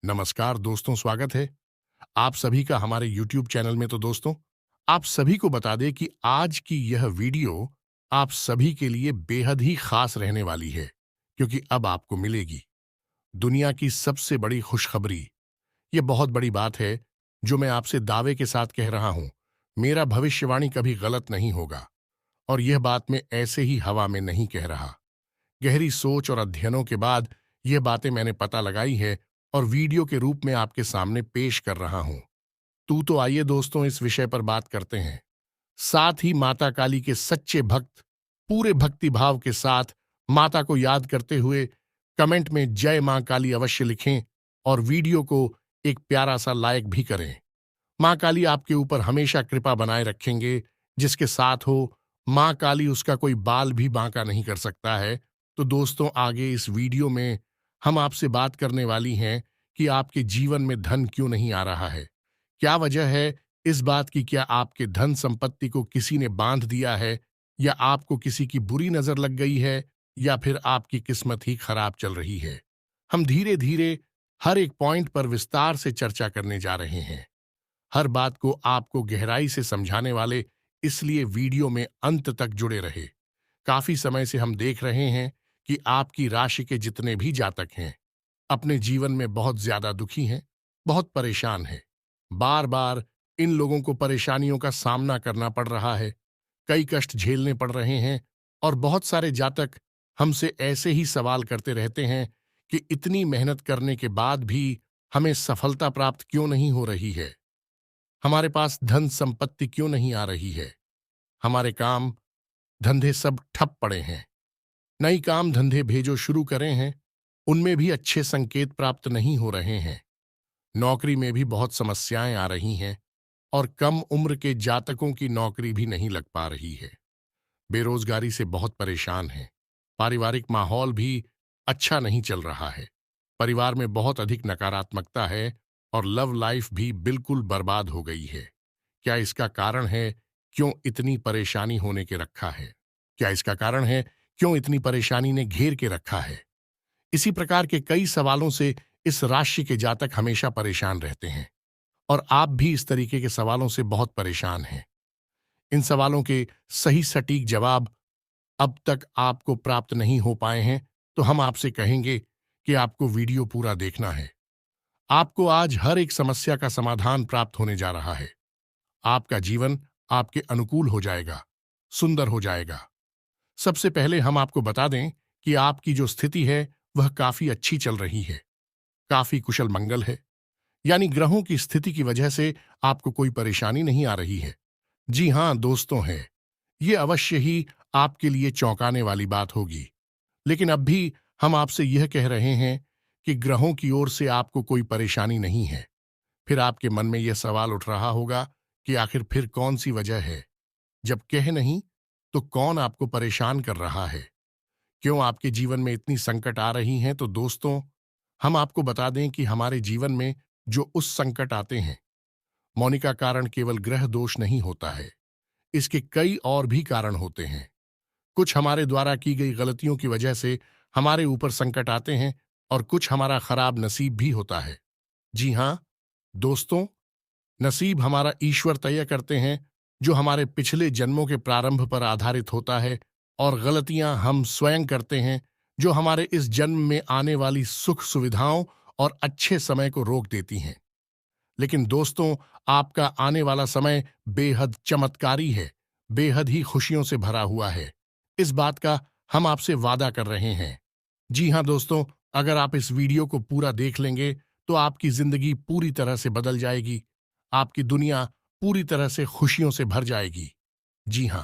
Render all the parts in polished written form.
नमस्कार दोस्तों, स्वागत है आप सभी का हमारे YouTube चैनल में। तो दोस्तों, आप सभी को बता दें कि आज की यह वीडियो आप सभी के लिए बेहद ही खास रहने वाली है, क्योंकि अब आपको मिलेगी दुनिया की सबसे बड़ी खुशखबरी। यह बहुत बड़ी बात है जो मैं आपसे दावे के साथ कह रहा हूं। मेरा भविष्यवाणी कभी गलत नहीं होगा, और यह बात मैं ऐसे ही हवा में नहीं कह रहा। गहरी सोच और अध्ययनों के बाद यह बातें मैंने पता लगाई है और वीडियो के रूप में आपके सामने पेश कर रहा हूं। तो आइए दोस्तों, इस विषय पर बात करते हैं। साथ ही माता काली के सच्चे भक्त पूरे भक्ति भाव के साथ माता को याद करते हुए कमेंट में जय मां काली अवश्य लिखें और वीडियो को एक प्यारा सा लाइक भी करें। मां काली आपके ऊपर हमेशा कृपा बनाए रखेंगे। जिसके साथ हो मां काली, उसका कोई बाल भी बांका नहीं कर सकता है। तो दोस्तों, आगे इस वीडियो में हम आपसे बात करने वाली हैं कि आपके जीवन में धन क्यों नहीं आ रहा है। क्या वजह है इस बात की? क्या आपके धन संपत्ति को किसी ने बांध दिया है, या आपको किसी की बुरी नजर लग गई है, या फिर आपकी किस्मत ही खराब चल रही है? हम धीरे धीरे हर एक पॉइंट पर विस्तार से चर्चा करने जा रहे हैं। हर बात को आपको गहराई से समझाने वाले, इसलिए वीडियो में अंत तक जुड़े रहे। काफी समय से हम देख रहे हैं कि आपकी राशि के जितने भी जातक हैं अपने जीवन में बहुत ज्यादा दुखी हैं, बहुत परेशान हैं। बार बार इन लोगों को परेशानियों का सामना करना पड़ रहा है, कई कष्ट झेलने पड़ रहे हैं। और बहुत सारे जातक हमसे ऐसे ही सवाल करते रहते हैं कि इतनी मेहनत करने के बाद भी हमें सफलता प्राप्त क्यों नहीं हो रही है, हमारे पास धन संपत्ति क्यों नहीं आ रही है, हमारे काम धंधे सब ठप पड़े हैं। नई काम धंधे भेजो शुरू करें हैं, उनमें भी अच्छे संकेत प्राप्त नहीं हो रहे हैं। नौकरी में भी बहुत समस्याएं आ रही हैं, और कम उम्र के जातकों की नौकरी भी नहीं लग पा रही है। बेरोजगारी से बहुत परेशान हैं। पारिवारिक माहौल भी अच्छा नहीं चल रहा है। परिवार में बहुत अधिक नकारात्मकता है, और लव लाइफ भी बिल्कुल बर्बाद हो गई है। क्या इसका कारण है क्यों इतनी परेशानी होने के रखा है? क्या इसका कारण है क्यों इतनी परेशानी ने घेर के रखा है? इसी प्रकार के कई सवालों से इस राशि के जातक हमेशा परेशान रहते हैं, और आप भी इस तरीके के सवालों से बहुत परेशान हैं। इन सवालों के सही सटीक जवाब अब तक आपको प्राप्त नहीं हो पाए हैं, तो हम आपसे कहेंगे कि आपको वीडियो पूरा देखना है। आपको आज हर एक समस्या का समाधान प्राप्त होने जा रहा है। आपका जीवन आपके अनुकूल हो जाएगा, सुंदर हो जाएगा। सबसे पहले हम आपको बता दें कि आपकी जो स्थिति है वह काफी अच्छी चल रही है, काफी कुशल मंगल है। यानी ग्रहों की स्थिति की वजह से आपको कोई परेशानी नहीं आ रही है। जी हां दोस्तों, है ये अवश्य ही आपके लिए चौंकाने वाली बात होगी। लेकिन अब भी हम आपसे यह कह रहे हैं कि ग्रहों की ओर से आपको कोई परेशानी नहीं है। फिर आपके मन में यह सवाल उठ रहा होगा कि आखिर फिर कौन सी वजह है? जब कह नहीं, तो कौन आपको परेशान कर रहा है? क्यों आपके जीवन में इतनी संकट आ रही हैं? तो दोस्तों, हम आपको बता दें कि हमारे जीवन में जो उस संकट आते हैं, मौनी का कारण केवल ग्रह दोष नहीं होता है। इसके कई और भी कारण होते हैं। कुछ हमारे द्वारा की गई गलतियों की वजह से हमारे ऊपर संकट आते हैं, और कुछ हमारा खराब नसीब भी होता है। जी हां दोस्तों, नसीब हमारा ईश्वर तय करते हैं, जो हमारे पिछले जन्मों के प्रारंभ पर आधारित होता है। और गलतियां हम स्वयं करते हैं, जो हमारे इस जन्म में आने वाली सुख सुविधाओं और अच्छे समय को रोक देती हैं। लेकिन दोस्तों, आपका आने वाला समय बेहद चमत्कारी है, बेहद ही खुशियों से भरा हुआ है। इस बात का हम आपसे वादा कर रहे हैं। जी हां दोस्तों, अगर आप इस वीडियो को पूरा देख लेंगे तो आपकी जिंदगी पूरी तरह से बदल जाएगी। आपकी दुनिया पूरी तरह से खुशियों से भर जाएगी। जी हां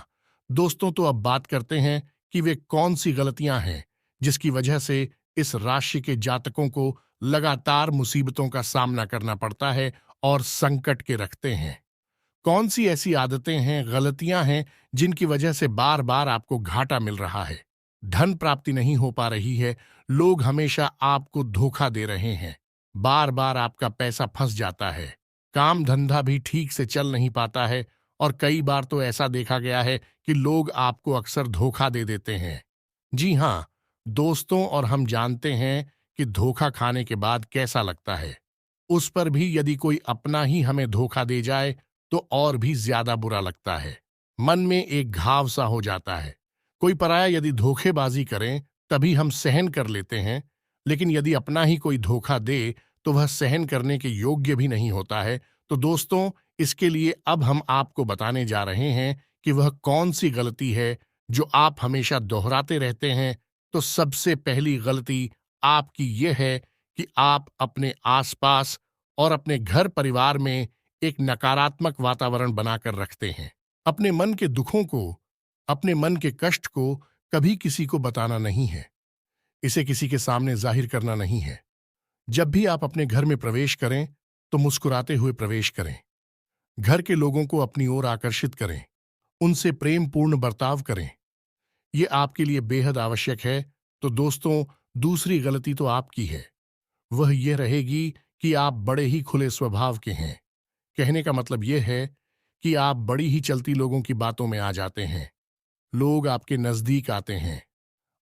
दोस्तों, तो अब बात करते हैं कि वे कौन सी गलतियां हैं जिसकी वजह से इस राशि के जातकों को लगातार मुसीबतों का सामना करना पड़ता है और संकट के रखते हैं। कौन सी ऐसी आदतें हैं, गलतियां हैं, जिनकी वजह से बार बार आपको घाटा मिल रहा है, धन प्राप्ति नहीं हो पा रही है, लोग हमेशा आपको धोखा दे रहे हैं, बार बार आपका पैसा फंस जाता है, काम धंधा भी ठीक से चल नहीं पाता है, और कई बार तो ऐसा देखा गया है कि लोग आपको अक्सर धोखा दे देते हैं। जी हां दोस्तों, और हम जानते हैं कि धोखा खाने के बाद कैसा लगता है। उस पर भी यदि कोई अपना ही हमें धोखा दे जाए तो और भी ज्यादा बुरा लगता है। मन में एक घाव सा हो जाता है। कोई पराया यदि धोखेबाजी करें तभी हम सहन कर लेते हैं, लेकिन यदि अपना ही कोई धोखा दे तो वह सहन करने के योग्य भी नहीं होता है। तो दोस्तों, इसके लिए अब हम आपको बताने जा रहे हैं कि वह कौन सी गलती है जो आप हमेशा दोहराते रहते हैं। तो सबसे पहली गलती आपकी यह है कि आप अपने आसपास और अपने घर परिवार में एक नकारात्मक वातावरण बनाकर रखते हैं। अपने मन के दुखों को, अपने मन के कष्ट को कभी किसी को बताना नहीं है। इसे किसी के सामने जाहिर करना नहीं है। जब भी आप अपने घर में प्रवेश करें तो मुस्कुराते हुए प्रवेश करें। घर के लोगों को अपनी ओर आकर्षित करें। उनसे प्रेमपूर्ण बर्ताव करें। ये आपके लिए बेहद आवश्यक है। तो दोस्तों, दूसरी गलती तो आपकी है। वह यह रहेगी कि आप बड़े ही खुले स्वभाव के हैं। कहने का मतलब यह है कि आप बड़ी ही चलती लोगों की बातों में आ जाते हैं। लोग आपके नजदीक आते हैं,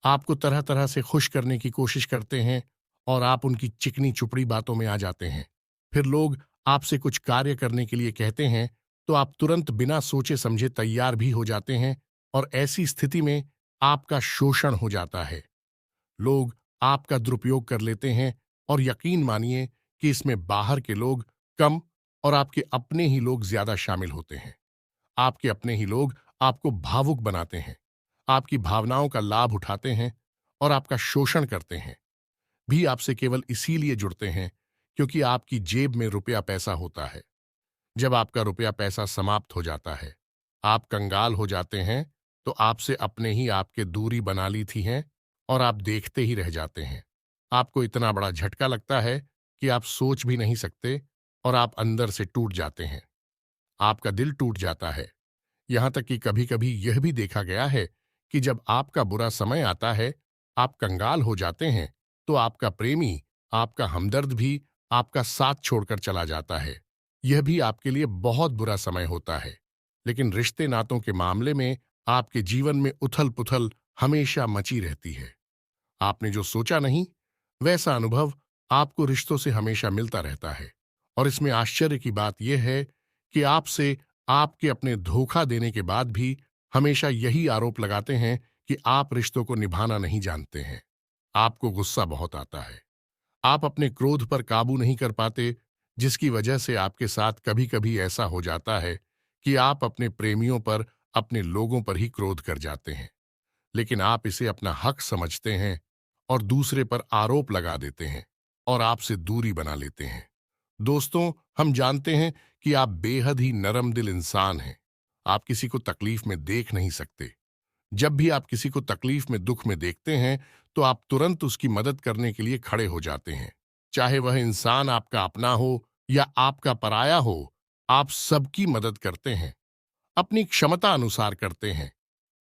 आपको तरह तरह से खुश करने की कोशिश करते हैं और आप उनकी चिकनी चुपड़ी बातों में आ जाते हैं। फिर लोग आपसे कुछ कार्य करने के लिए कहते हैं तो आप तुरंत बिना सोचे समझे तैयार भी हो जाते हैं और ऐसी स्थिति में आपका शोषण हो जाता है। लोग आपका दुरुपयोग कर लेते हैं और यकीन मानिए कि इसमें बाहर के लोग कम और आपके अपने ही लोग ज्यादा शामिल होते हैं। आपके अपने ही लोग आपको भावुक बनाते हैं, आपकी भावनाओं का लाभ उठाते हैं और आपका शोषण करते हैं। भी आपसे केवल इसीलिए जुड़ते हैं क्योंकि आपकी जेब में रुपया पैसा होता है। जब आपका रुपया पैसा समाप्त हो जाता है, आप कंगाल हो जाते हैं, तो आपसे अपने ही आपके दूरी बना ली थी हैं और आप देखते ही रह जाते हैं। आपको इतना बड़ा झटका लगता है कि आप सोच भी नहीं सकते और आप अंदर से टूट जाते हैं। आपका दिल टूट जाता है। यहां तक कि कभी कभी यह भी देखा गया है कि जब आपका बुरा समय आता है, आप कंगाल हो जाते हैं, तो आपका प्रेमी, आपका हमदर्द भी आपका साथ छोड़कर चला जाता है। यह भी आपके लिए बहुत बुरा समय होता है। लेकिन रिश्ते नातों के मामले में आपके जीवन में उथल पुथल हमेशा मची रहती है। आपने जो सोचा नहीं, वैसा अनुभव आपको रिश्तों से हमेशा मिलता रहता है। और इसमें आश्चर्य की बात यह है कि आपसे आपके अपने धोखा देने के बाद भी हमेशा यही आरोप लगाते हैं कि आप रिश्तों को निभाना नहीं जानते हैं। आपको गुस्सा बहुत आता है। आप अपने क्रोध पर काबू नहीं कर पाते, जिसकी वजह से आपके साथ कभी कभी ऐसा हो जाता है कि आप अपने प्रेमियों पर, अपने लोगों पर ही क्रोध कर जाते हैं। लेकिन आप इसे अपना हक समझते हैं और दूसरे पर आरोप लगा देते हैं और आपसे दूरी बना लेते हैं। दोस्तों, हम जानते हैं कि आप बेहद ही नरम दिल इंसान हैं। आप किसी को तकलीफ में देख नहीं सकते। जब भी आप किसी को तकलीफ में, दुख में देखते हैं, तो आप तुरंत उसकी मदद करने के लिए खड़े हो जाते हैं। चाहे वह इंसान आपका अपना हो या आपका पराया हो, आप सबकी मदद करते हैं। अपनी क्षमता अनुसार करते हैं।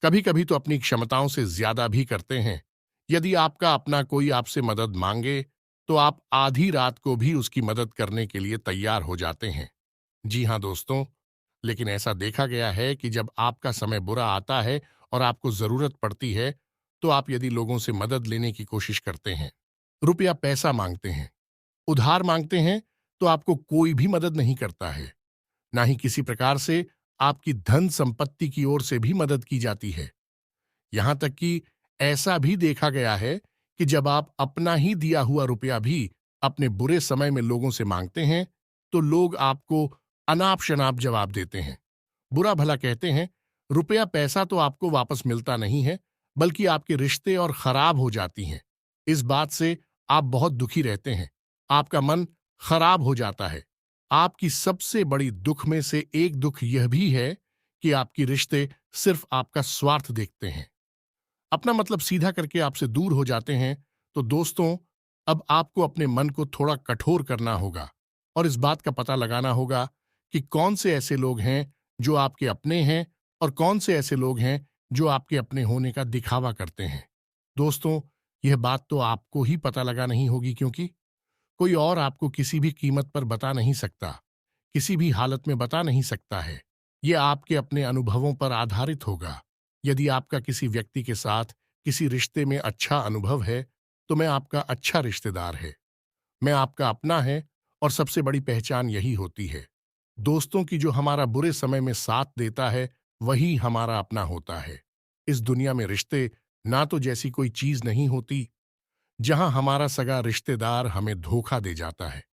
कभी कभी तो अपनी क्षमताओं से ज्यादा भी करते हैं। यदि आपका अपना कोई आपसे मदद मांगे तो आप आधी रात को भी उसकी मदद करने के लिए तैयार हो जाते हैं। जी हाँ दोस्तों, लेकिन ऐसा देखा गया है कि जब आपका समय बुरा आता है और आपको जरूरत पड़ती है, तो आप यदि लोगों से मदद लेने की कोशिश करते हैं, रुपया पैसा मांगते हैं, उधार मांगते हैं, तो आपको कोई भी मदद नहीं करता है। ना ही किसी प्रकार से आपकी धन संपत्ति की ओर से भी मदद की जाती है। यहां तक कि ऐसा भी देखा गया है कि जब आप अपना ही दिया हुआ रुपया भी अपने बुरे समय में लोगों से मांगते हैं, तो लोग आपको अनाप शनाप जवाब देते हैं, बुरा भला कहते हैं। रुपया पैसा तो आपको वापस मिलता नहीं है, बल्कि आपके रिश्ते और खराब हो जाती हैं। इस बात से आप बहुत दुखी रहते हैं। आपका मन खराब हो जाता है। आपकी सबसे बड़ी दुख में से एक दुख यह भी है कि आपकी रिश्ते सिर्फ आपका स्वार्थ देखते हैं, अपना मतलब सीधा करके आपसे दूर हो जाते हैं। तो दोस्तों, अब आपको अपने मन को थोड़ा कठोर करना होगा और इस बात का पता लगाना होगा कि कौन से ऐसे लोग हैं जो आपके अपने हैं और कौन से ऐसे लोग हैं जो आपके अपने होने का दिखावा करते हैं। दोस्तों, यह बात तो आपको ही पता लगा नहीं होगी, क्योंकि कोई और आपको किसी भी कीमत पर बता नहीं सकता, किसी भी हालत में बता नहीं सकता है। यह आपके अपने अनुभवों पर आधारित होगा। यदि आपका किसी व्यक्ति के साथ किसी रिश्ते में अच्छा अनुभव है, तो मैं आपका अच्छा रिश्तेदार है, मैं आपका अपना है और सबसे बड़ी पहचान यही होती है। दोस्तों की जो हमारा बुरे समय में साथ देता है, वही हमारा अपना होता है। इस दुनिया में रिश्ते ना तो जैसी कोई चीज नहीं होती, जहां हमारा सगा रिश्तेदार हमें धोखा दे जाता है,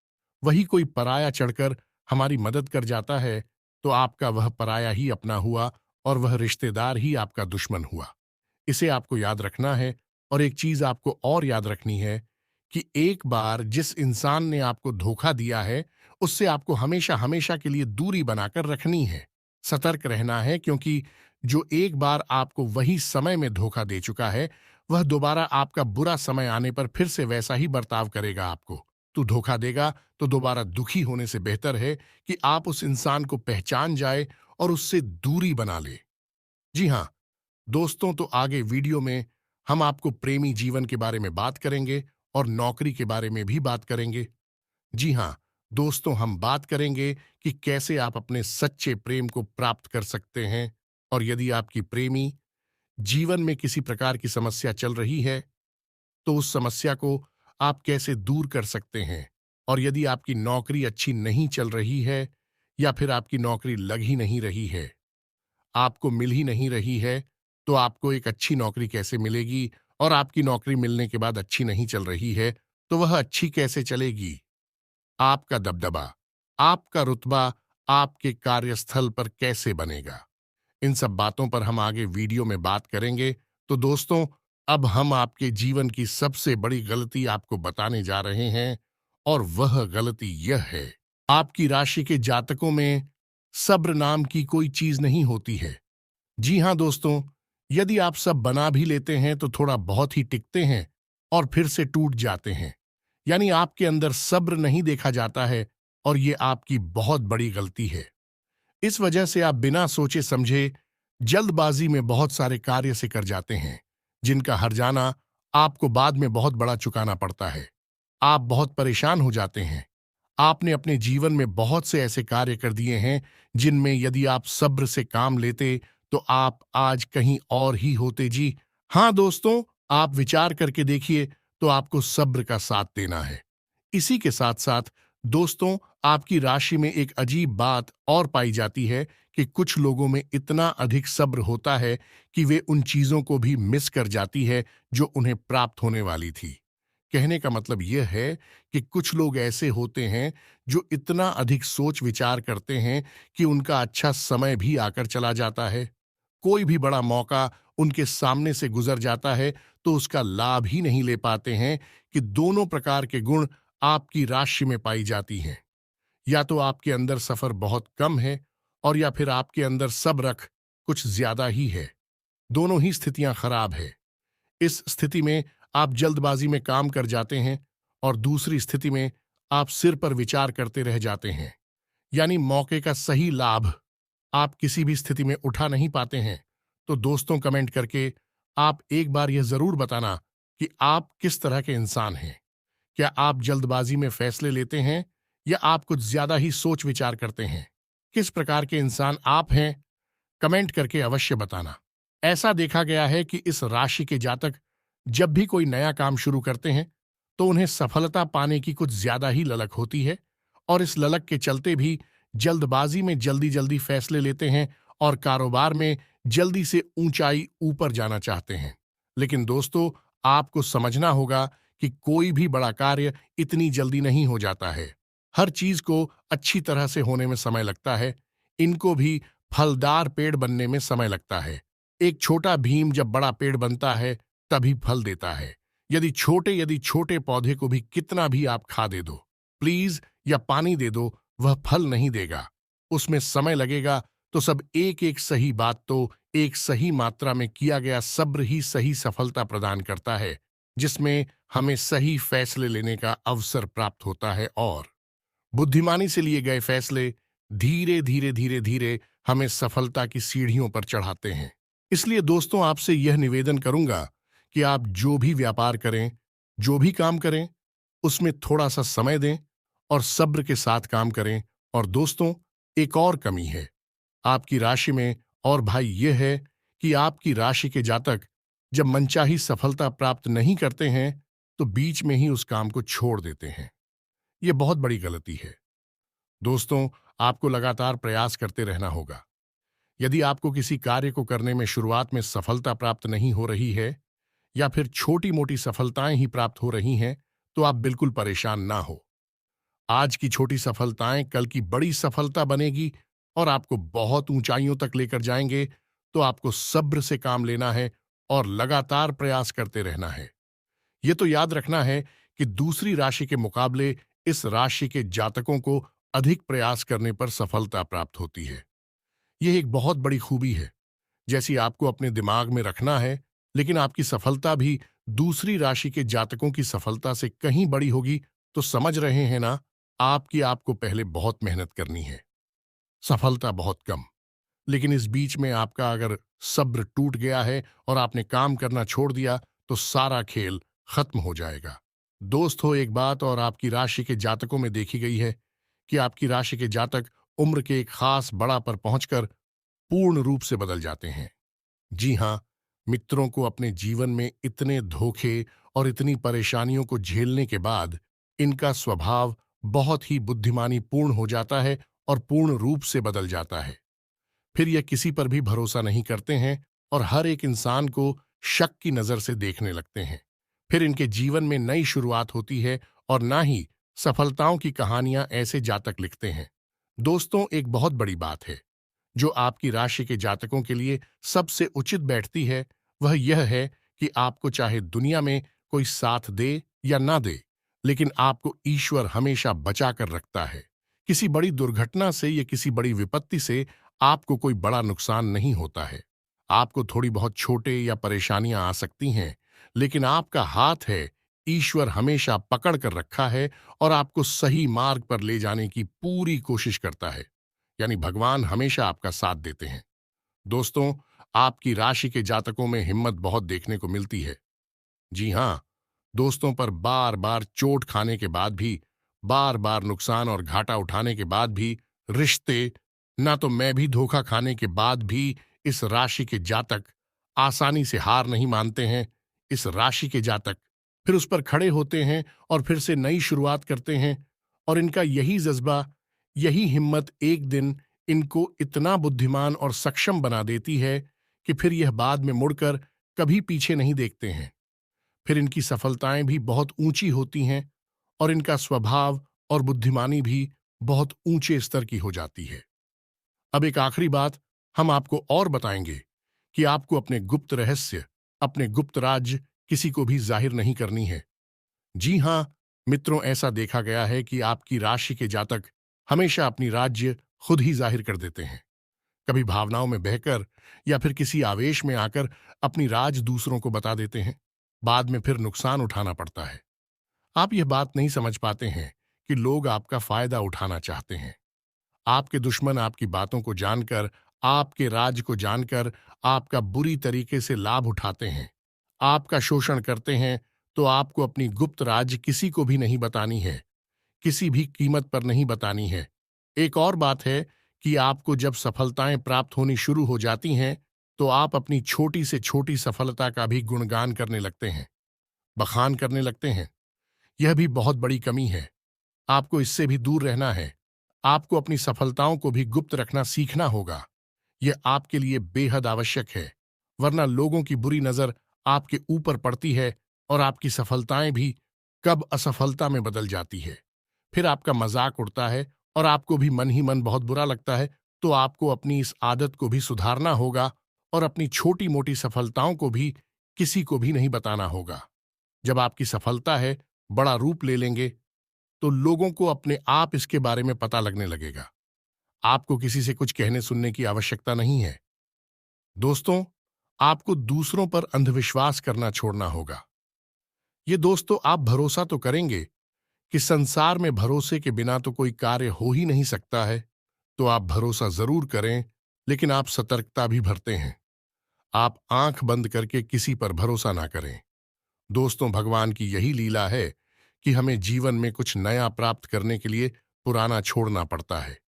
वही कोई पराया चढ़कर हमारी मदद कर जाता है, तो आपका वह पराया ही अपना हुआ और वह रिश्तेदार ही आपका दुश्मन हुआ। इसे आपको याद रखना है। और एक चीज आपको और याद रखनी है कि एक बार जिस इंसान ने आपको धोखा दिया है, उससे आपको हमेशा हमेशा के लिए दूरी बनाकर रखनी है। सतर्क रहना है, क्योंकि जो एक बार आपको वही समय में धोखा दे चुका है, वह दोबारा आपका बुरा समय आने पर फिर से वैसा ही बर्ताव करेगा आपको। तो धोखा देगा तो दोबारा दुखी होने से बेहतर है कि आप उस इंसान को पहचान जाए और उससे दूरी बना ले। जी हाँ दोस्तों, तो आगे वीडियो में हम आपको प्रेमी जीवन के बारे में बात करेंगे और नौकरी के बारे में भी बात करेंगे। जी हाँ दोस्तों, हम बात करेंगे कि कैसे आप अपने सच्चे प्रेम को प्राप्त कर सकते हैं, और यदि आपकी प्रेमी जीवन में किसी प्रकार की समस्या चल रही है, तो उस समस्या को आप कैसे दूर कर सकते हैं। और यदि आपकी नौकरी अच्छी नहीं चल रही है, या फिर आपकी नौकरी लग ही नहीं रही है, आपको मिल ही नहीं रही है, तो आपको एक अच्छी नौकरी कैसे मिलेगी। और आपकी नौकरी मिलने के बाद अच्छी नहीं चल रही है, तो वह अच्छी कैसे चलेगी। आपका दबदबा, आपका रुतबा आपके कार्यस्थल पर कैसे बनेगा। इन सब बातों पर हम आगे वीडियो में बात करेंगे। तो दोस्तों, अब हम आपके जीवन की सबसे बड़ी गलती आपको बताने जा रहे हैं, और वह गलती यह है, आपकी राशि के जातकों में सब्र नाम की कोई चीज नहीं होती है। जी हां दोस्तों, यदि आप सब बना भी लेते हैं तो थोड़ा बहुत ही टिकते हैं और फिर से टूट जाते हैं। यानी आपके अंदर सब्र नहीं देखा जाता है, और ये आपकी बहुत बड़ी गलती है। इस वजह से आप बिना सोचे समझे जल्दबाजी में बहुत सारे कार्य से कर जाते हैं, जिनका हर्जाना आपको बाद में बहुत बड़ा चुकाना पड़ता है। आप बहुत परेशान हो जाते हैं। आपने अपने जीवन में बहुत से ऐसे कार्य कर दिए हैं, जिनमें यदि आप सब्र से काम लेते, तो आप आज कहीं और ही होते। जी हाँ दोस्तों, आप विचार करके देखिए, तो आपको सब्र का साथ देना है। इसी के साथ साथ दोस्तों, आपकी राशि में एक अजीब बात और पाई जाती है कि कुछ लोगों में इतना अधिक सब्र होता है कि वे उन चीजों को भी मिस कर जाती है जो उन्हें प्राप्त होने वाली थी। कहने का मतलब यह है कि कुछ लोग ऐसे होते हैं जो इतना अधिक सोच विचार करते हैं कि उनका अच्छा समय भी आकर चला जाता है। कोई भी बड़ा मौका उनके सामने से गुजर जाता है, तो उसका लाभ ही नहीं ले पाते हैं कि दोनों प्रकार के गुण आपकी राशि में पाई जाती हैं। या तो आपके अंदर सफर बहुत कम है, और या फिर आपके अंदर सब्र कुछ ज्यादा ही है। दोनों ही स्थितियां खराब है। इस स्थिति में आप जल्दबाजी में काम कर जाते हैं, और दूसरी स्थिति में आप सिर पर विचार करते रह जाते हैं। यानी मौके का सही लाभ आप किसी भी स्थिति में उठा नहीं पाते हैं। तो दोस्तों, कमेंट करके आप एक बार यह जरूर बताना कि आप किस तरह के इंसान हैं। क्या आप जल्दबाजी में फैसले लेते हैं, या आप कुछ ज्यादा ही सोच विचार करते हैं। किस प्रकार के इंसान आप हैं, कमेंट करके अवश्य बताना। ऐसा देखा गया है कि इस राशि के जातक जब भी कोई नया काम शुरू करते हैं, तो उन्हें सफलता पाने की कुछ ज्यादा ही ललक होती है, और इस ललक के चलते भी जल्दबाजी में जल्दी जल्दी फैसले लेते हैं, और कारोबार में जल्दी से ऊंचाई ऊपर जाना चाहते हैं। लेकिन दोस्तों, आपको समझना होगा कि कोई भी बड़ा कार्य इतनी जल्दी नहीं हो जाता है। हर चीज को अच्छी तरह से होने में समय लगता है। इनको भी फलदार पेड़ बनने में समय लगता है। एक छोटा भीम जब बड़ा पेड़ बनता है, तभी फल देता है। यदि छोटे पौधे को भी कितना भी आप खा दे दो, प्लीज, या पानी दे दो, वह फल नहीं देगा। उसमें समय लगेगा। तो सब एक एक सही बात, तो एक सही मात्रा में किया गया सब्र ही सही सफलता प्रदान करता है, जिसमें हमें सही फैसले लेने का अवसर प्राप्त होता है, और बुद्धिमानी से लिए गए फैसले धीरे धीरे धीरे धीरे हमें सफलता की सीढ़ियों पर चढ़ाते हैं। इसलिए दोस्तों, आपसे यह निवेदन करूंगा कि आप जो भी व्यापार करें, जो भी काम करें, उसमें थोड़ा सा समय दें और सब्र के साथ काम करें। और दोस्तों, एक और कमी है आपकी राशि में, और भाई यह है कि आपकी राशि के जातक जब मनचाही सफलता प्राप्त नहीं करते हैं, तो बीच में ही उस काम को छोड़ देते हैं। ये बहुत बड़ी गलती है। दोस्तों, आपको लगातार प्रयास करते रहना होगा। यदि आपको किसी कार्य को करने में शुरुआत में सफलता प्राप्त नहीं हो रही है या फिर छोटी मोटी सफलताएं ही प्राप्त हो रही हैं, तो आप बिल्कुल परेशान ना हो। आज की छोटी सफलताएं कल की बड़ी सफलता बनेगी और आपको बहुत ऊंचाइयों तक लेकर जाएंगे। तो आपको सब्र से काम लेना है और लगातार प्रयास करते रहना है। यह तो याद रखना है कि दूसरी राशि के मुकाबले इस राशि के जातकों को अधिक प्रयास करने पर सफलता प्राप्त होती है। यह एक बहुत बड़ी खूबी है, जैसी आपको अपने दिमाग में रखना है। लेकिन आपकी सफलता भी दूसरी राशि के जातकों की सफलता से कहीं बड़ी होगी। तो समझ रहे हैं ना, आपको पहले बहुत मेहनत करनी है, सफलता बहुत कम। लेकिन इस बीच में आपका अगर सब्र टूट गया है और आपने काम करना छोड़ दिया, तो सारा खेल खत्म हो जाएगा। दोस्त हो, एक बात और आपकी राशि के जातकों में देखी गई है कि आपकी राशि के जातक उम्र के एक खास बड़ा पर पहुंचकर पूर्ण रूप से बदल जाते हैं। जी हां, मित्रों को अपने जीवन में इतने धोखे और इतनी परेशानियों को झेलने के बाद इनका स्वभाव बहुत ही बुद्धिमानी पूर्ण हो जाता है और पूर्ण रूप से बदल जाता है। फिर यह किसी पर भी भरोसा नहीं करते हैं और हर एक इंसान को शक की नजर से देखने लगते हैं। फिर इनके जीवन में नई शुरुआत होती है और ना ही सफलताओं की कहानियां ऐसे जातक लिखते हैं। दोस्तों, एक बहुत बड़ी बात है जो आपकी राशि के जातकों के लिए सबसे उचित बैठती है, वह यह है कि आपको चाहे दुनिया में कोई साथ दे या ना दे, लेकिन आपको ईश्वर हमेशा बचा कर रखता है। किसी बड़ी दुर्घटना से या किसी बड़ी विपत्ति से आपको कोई बड़ा नुकसान नहीं होता है। आपको थोड़ी बहुत छोटे या परेशानियां आ सकती हैं, लेकिन आपका हाथ है, ईश्वर हमेशा पकड़ कर रखा है और आपको सही मार्ग पर ले जाने की पूरी कोशिश करता है। यानी भगवान हमेशा आपका साथ देते हैं। दोस्तों, आपकी राशि के जातकों में हिम्मत बहुत देखने को मिलती है। जी हां, दोस्तों पर बार बार चोट खाने के बाद भी, बार बार नुकसान और घाटा उठाने के बाद भी, रिश्ते, ना तो मैं भी धोखा खाने के बाद भी इस राशि के जातक आसानी से हार नहीं मानते हैं। इस राशि के जातक फिर उस पर खड़े होते हैं और फिर से नई शुरुआत करते हैं। और इनका यही जज्बा, यही हिम्मत एक दिन इनको इतना बुद्धिमान और सक्षम बना देती है कि फिर यह बाद में मुड़कर कभी पीछे नहीं देखते हैं। फिर इनकी सफलताएं भी बहुत ऊंची होती हैं और इनका स्वभाव और बुद्धिमानी भी बहुत ऊंचे स्तर की हो जाती है। अब एक आखिरी बात हम आपको और बताएंगे कि आपको अपने गुप्त रहस्य, अपने गुप्त राज किसी को भी जाहिर नहीं करनी है। जी हां, मित्रों, ऐसा देखा गया है कि आपकी राशि के जातक हमेशा अपनी राज्य खुद ही जाहिर कर देते हैं। कभी भावनाओं में बहकर या फिर किसी आवेश में आकर अपनी राज दूसरों को बता देते हैं। बाद में फिर नुकसान उठाना पड़ता है। आप यह बात नहीं समझ पाते हैं कि लोग आपका फायदा उठाना चाहते हैं। आपके दुश्मन आपकी बातों को जानकर, आपके राज को जानकर आपका बुरी तरीके से लाभ उठाते हैं, आपका शोषण करते हैं। तो आपको अपनी गुप्त राज किसी को भी नहीं बतानी है, किसी भी कीमत पर नहीं बतानी है। एक और बात है कि आपको जब सफलताएं प्राप्त होनी शुरू हो जाती हैं, तो आप अपनी छोटी से छोटी सफलता का भी गुणगान करने लगते हैं, बखान करने लगते हैं। यह भी बहुत बड़ी कमी है। आपको इससे भी दूर रहना है। आपको अपनी सफलताओं को भी गुप्त रखना सीखना होगा। यह आपके लिए बेहद आवश्यक है, वरना लोगों की बुरी नजर आपके ऊपर पड़ती है और आपकी सफलताएं भी कब असफलता में बदल जाती है। फिर आपका मजाक उड़ता है और आपको भी मन ही मन बहुत बुरा लगता है। तो आपको अपनी इस आदत को भी सुधारना होगा और अपनी छोटी मोटी सफलताओं को भी किसी को भी नहीं बताना होगा। जब आपकी सफलता है बड़ा रूप ले लेंगे, तो लोगों को अपने आप इसके बारे में पता लगने लगेगा। आपको किसी से कुछ कहने सुनने की आवश्यकता नहीं है। दोस्तों, आपको दूसरों पर अंधविश्वास करना छोड़ना होगा। ये दोस्तों, आप भरोसा तो करेंगे कि संसार में भरोसे के बिना तो कोई कार्य हो ही नहीं सकता है। तो आप भरोसा जरूर करें, लेकिन आप सतर्कता भी बरतें हैं। आप आंख बंद करके किसी पर भरोसा ना करें। दोस्तों, भगवान की यही लीला है कि हमें जीवन में कुछ नया प्राप्त करने के लिए पुराना छोड़ना पड़ता है।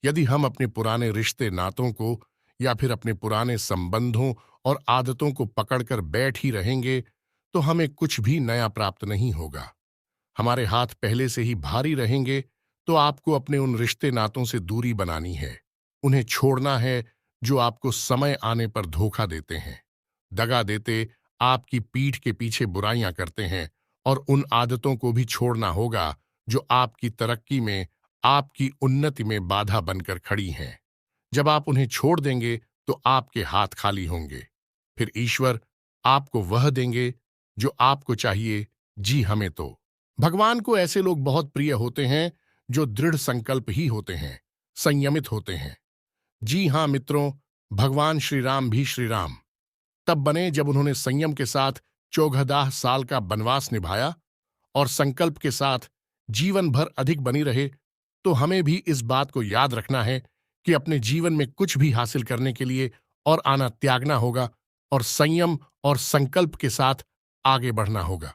यदि हम अपने पुराने रिश्ते नातों को या फिर अपने पुराने संबंधों और आदतों को पकड़कर बैठ ही रहेंगे, तो हमें कुछ भी नया प्राप्त नहीं होगा। हमारे हाथ पहले से ही भारी रहेंगे तो आपको अपने उन रिश्ते नातों से दूरी बनानी है। उन्हें छोड़ना है जो आपको समय आने पर धोखा देते हैं, दगा देते, आपकी पीठ के पीछे बुराइयां करते हैं। और उन आदतों को भी छोड़ना होगा जो आपकी तरक्की में, आपकी उन्नति में बाधा बनकर खड़ी हैं। जब आप उन्हें छोड़ देंगे तो आपके हाथ खाली होंगे। फिर ईश्वर आपको वह देंगे जो आपको चाहिए। जी हमें तो भगवान को ऐसे लोग बहुत प्रिय होते हैं जो दृढ़ संकल्प ही होते हैं, संयमित होते हैं। जी हां मित्रों, भगवान श्री राम भी श्री राम तब बने जब उन्होंने संयम के साथ 14 साल का वनवास निभाया और संकल्प के साथ जीवन भर अधिक बनी रहे। तो हमें भी इस बात को याद रखना है कि अपने जीवन में कुछ भी हासिल करने के लिए और आना त्यागना होगा और संयम और संकल्प के साथ आगे बढ़ना होगा।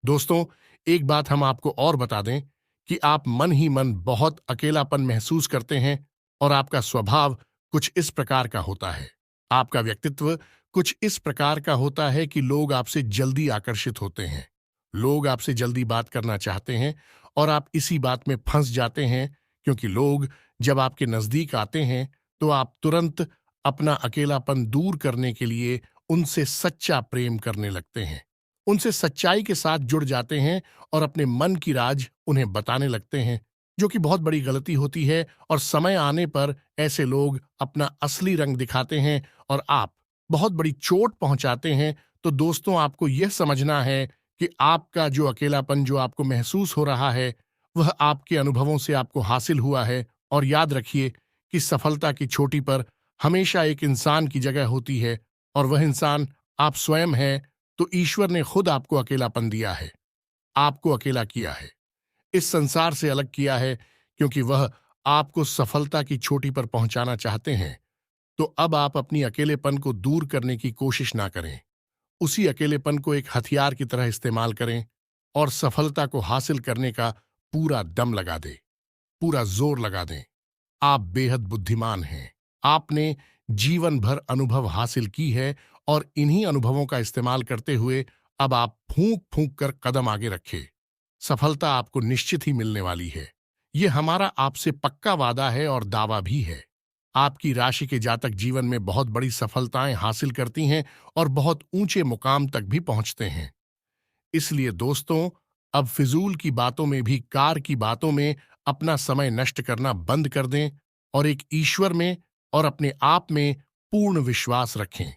दोस्तों, एक बात हम आपको और बता दें कि आप मन ही मन बहुत अकेलापन महसूस करते हैं और आपका स्वभाव कुछ इस प्रकार का होता है। आपका व्यक्तित्व कुछ इस प्रकार का होता है कि लोग आपसे जल्दी आकर्षित होते हैं। लोग आपसे जल्दी बात करना चाहते हैं और आप इसी बात में फंस जाते हैं, क्योंकि लोग जब आपके नजदीक आते हैं तो आप तुरंत अपना अकेलापन दूर करने के लिए उनसे सच्चा प्रेम करने लगते हैं, उनसे सच्चाई के साथ जुड़ जाते हैं और अपने मन की राज उन्हें बताने लगते हैं, जो कि बहुत बड़ी गलती होती है। और समय आने पर ऐसे लोग अपना असली रंग दिखाते हैं और आप बहुत बड़ी चोट पहुंचाते हैं। तो दोस्तों, आपको यह समझना है कि आपका जो अकेलापन जो आपको महसूस हो रहा है वह आपके अनुभवों से आपको हासिल हुआ है। और याद रखिए कि सफलता की चोटी पर हमेशा एक इंसान की जगह होती है और वह इंसान आप स्वयं हैं। तो ईश्वर ने खुद आपको अकेलापन दिया है, आपको अकेला किया है, इस संसार से अलग किया है, क्योंकि वह आपको सफलता की चोटी पर पहुंचाना चाहते हैं। तो अब आप अपनी अकेलेपन को दूर करने की कोशिश ना करें, उसी अकेलेपन को एक हथियार की तरह इस्तेमाल करें और सफलता को हासिल करने का पूरा दम लगा दें, पूरा जोर लगा दें। आप बेहद बुद्धिमान हैं। आपने जीवन भर अनुभव हासिल की है और इन्हीं अनुभवों का इस्तेमाल करते हुए अब आप फूंक फूंक कर कदम आगे रखें। सफलता आपको निश्चित ही मिलने वाली है। ये हमारा आपसे पक्का वादा है और दावा भी है। आपकी राशि के जातक जीवन में बहुत बड़ी सफलताएं हासिल करती हैं और बहुत ऊंचे मुकाम तक भी पहुंचते हैं। इसलिए दोस्तों, अब फिजूल की बातों में भी, कार की बातों में अपना समय नष्ट करना बंद कर दें और एक ईश्वर में और अपने आप में पूर्ण विश्वास रखें,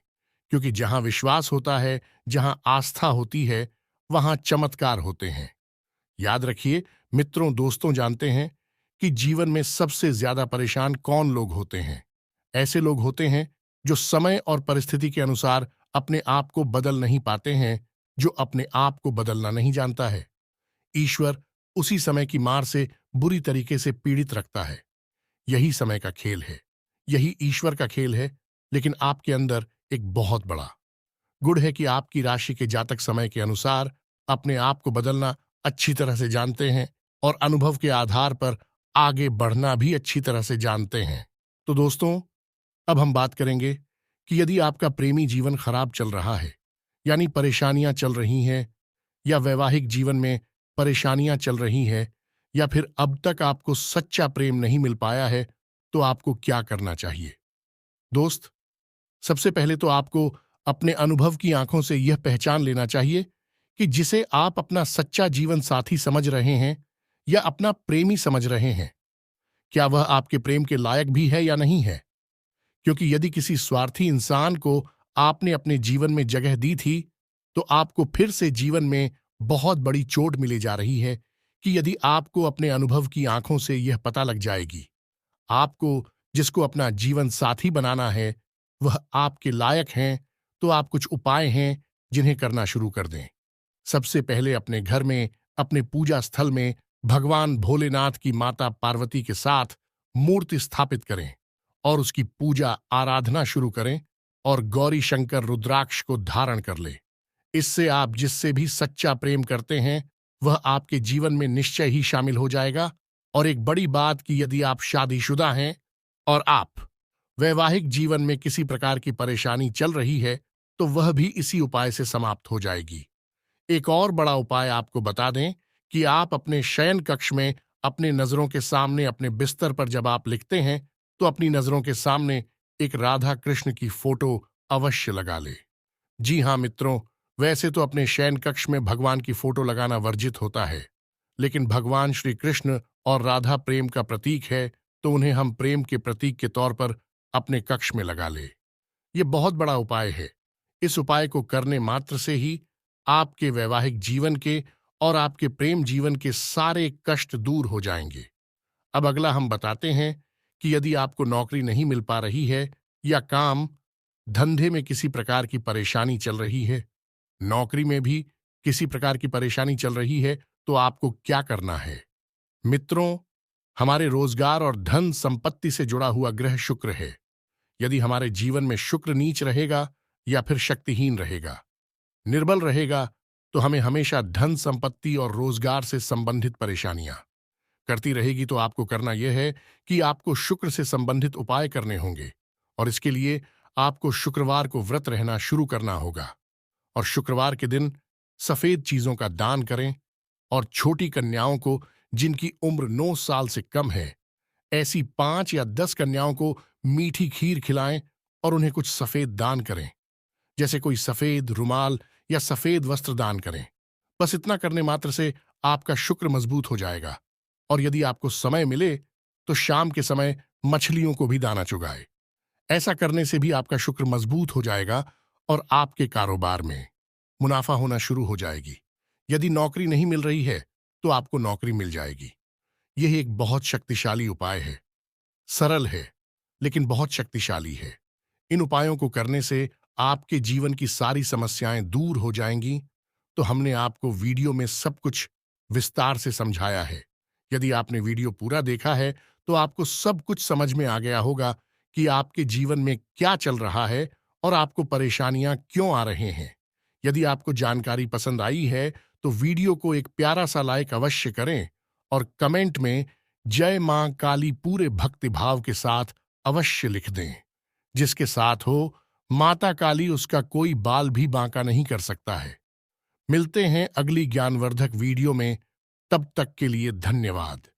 क्योंकि जहां विश्वास होता है, जहां आस्था होती है, वहां चमत्कार होते हैं। याद रखिए मित्रों, दोस्तों, जानते हैं कि जीवन में सबसे ज्यादा परेशान कौन लोग होते हैं? ऐसे लोग होते हैं जो समय और परिस्थिति के अनुसार अपने आप को बदल नहीं पाते हैं, जो अपने आप को बदलना नहीं जानता है। ईश्वर उसी समय की मार से बुरी तरीके से पीड़ित रखता है। यही समय का खेल है, यही ईश्वर का खेल है। लेकिन आपके अंदर एक बहुत बड़ा गुण है कि आपकी राशि के जातक समय के अनुसार अपने आप को बदलना अच्छी तरह से जानते हैं और अनुभव के आधार पर आगे बढ़ना भी अच्छी तरह से जानते हैं। तो दोस्तों, अब हम बात करेंगे कि यदि आपका प्रेमी जीवन खराब चल रहा है, यानी परेशानियां चल रही हैं, या वैवाहिक जीवन में परेशानियां चल रही हैं, या फिर अब तक आपको सच्चा प्रेम नहीं मिल पाया है, तो आपको क्या करना चाहिए? दोस्त, सबसे पहले तो आपको अपने अनुभव की आंखों से यह पहचान लेना चाहिए कि जिसे आप अपना सच्चा जीवन साथी समझ रहे हैं या अपना प्रेमी समझ रहे हैं, क्या वह आपके प्रेम के लायक भी है या नहीं है। क्योंकि यदि किसी स्वार्थी इंसान को आपने अपने जीवन में जगह दी थी, तो आपको फिर से जीवन में बहुत बड़ी चोट मिली जा रही है कि यदि आपको अपने अनुभव की आंखों से यह पता लग जाएगी, आपको जिसको अपना जीवन साथी बनाना है वह आपके लायक हैं, तो आप कुछ उपाय हैं जिन्हें करना शुरू कर दें। सबसे पहले अपने घर में, अपने पूजा स्थल में भगवान भोलेनाथ की माता पार्वती के साथ मूर्ति स्थापित करें और उसकी पूजा आराधना शुरू करें और गौरी शंकर रुद्राक्ष को धारण कर ले। इससे आप जिससे भी सच्चा प्रेम करते हैं वह आपके जीवन में निश्चय ही शामिल हो जाएगा। और एक बड़ी बात कि यदि आप शादीशुदा हैं और आप वैवाहिक जीवन में किसी प्रकार की परेशानी चल रही है, तो वह भी इसी उपाय से समाप्त हो जाएगी। एक और बड़ा उपाय आपको बता दें कि आप अपने शयन कक्ष में अपने नजरों के सामने अपने बिस्तर पर जब आप लिखते हैं तो अपनी नजरों के सामने एक राधा कृष्ण की फोटो अवश्य लगा ले। जी हाँ मित्रों, वैसे तो अपने शयन कक्ष में भगवान की फोटो लगाना वर्जित होता है, लेकिन भगवान श्री कृष्ण और राधा प्रेम का प्रतीक है, तो उन्हें हम प्रेम के प्रतीक के तौर पर अपने कक्ष में लगा ले। ये बहुत बड़ा उपाय है। इस उपाय को करने मात्र से ही आपके वैवाहिक जीवन के और आपके प्रेम जीवन के सारे कष्ट दूर हो जाएंगे। अब अगला हम बताते हैं कि यदि आपको नौकरी नहीं मिल पा रही है या काम धंधे में किसी प्रकार की परेशानी चल रही है, नौकरी में भी किसी प्रकार की परेशानी चल रही है, तो आपको क्या करना है? मित्रों, हमारे रोजगार और धन संपत्ति से जुड़ा हुआ ग्रह शुक्र है। यदि हमारे जीवन में शुक्र नीच रहेगा या फिर शक्तिहीन रहेगा, निर्बल रहेगा, तो हमें हमेशा धन संपत्ति और रोजगार से संबंधित परेशानियां करती रहेगी। तो आपको करना यह है कि आपको शुक्र से संबंधित उपाय करने होंगे, और इसके लिए आपको शुक्रवार को व्रत रहना शुरू करना होगा। और शुक्रवार के दिन सफेद चीजों का दान करें, और छोटी कन्याओं को जिनकी उम्र 9 साल से कम है, ऐसी 5 या 10 कन्याओं को मीठी खीर खिलाएं और उन्हें कुछ सफेद दान करें, जैसे कोई सफेद रुमाल या सफेद वस्त्र दान करें। बस इतना करने मात्र से आपका शुक्र मजबूत हो जाएगा। और यदि आपको समय मिले तो शाम के समय मछलियों को भी दाना चुगाए। ऐसा करने से भी आपका शुक्र मजबूत हो जाएगा और आपके कारोबार में मुनाफा होना शुरू हो जाएगी। यदि नौकरी नहीं मिल रही है तो आपको नौकरी मिल जाएगी। यह एक बहुत शक्तिशाली उपाय है, सरल है लेकिन बहुत शक्तिशाली है। इन उपायों को करने से आपके जीवन की सारी समस्याएं दूर हो जाएंगी। तो हमने आपको वीडियो में सब कुछ विस्तार से समझाया है। यदि आपने वीडियो पूरा देखा है तो आपको सब कुछ समझ में आ गया होगा कि आपके जीवन में क्या चल रहा है और आपको परेशानियां क्यों आ रहे हैं। यदि आपको जानकारी पसंद आई है तो वीडियो को एक प्यारा सा लाइक अवश्य करें, और कमेंट में जय मां काली पूरे भक्ति भाव के साथ अवश्य लिख दें। जिसके साथ हो माता काली, उसका कोई बाल भी बांका नहीं कर सकता है। मिलते हैं अगली ज्ञानवर्धक वीडियो में, तब तक के लिए धन्यवाद।